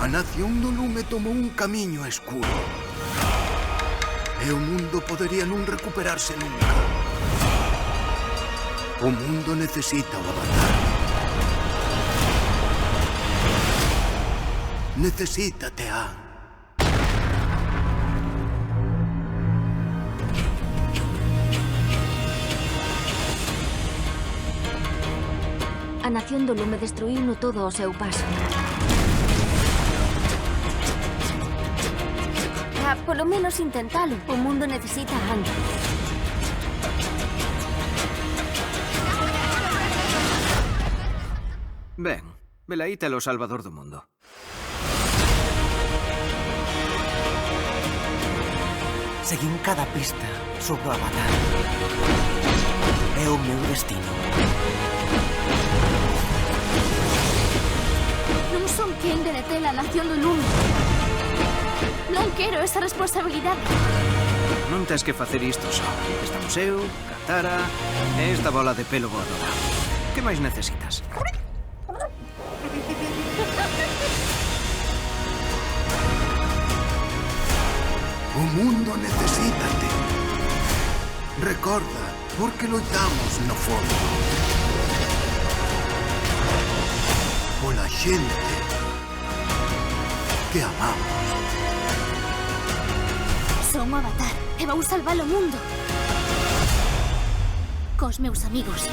A nación do lume tomou un camiño escuro. E o mundo podería non recuperarse nunca. O mundo necesita o Avatar. Necesítate, Aang. A nación do lume destruíuno todo ao seu paso. Polo menos intentalo. O mundo necesita a Aang. Ben, velaí telo salvador do mundo. Seguín cada pista sobre o Avatar. É o meu destino. Non son quen de deter a nación do lume. Non quero esa responsabilidade. Non tens que facer isto só. Estamos eu, Katara e esta bola de pelo voadora. Que máis necesitas? O mundo necesítate. Recorda, porque loitamos no fondo. Pola xente que amamos. Son o Avatar e vou salvar o mundo. Cos meus amigos.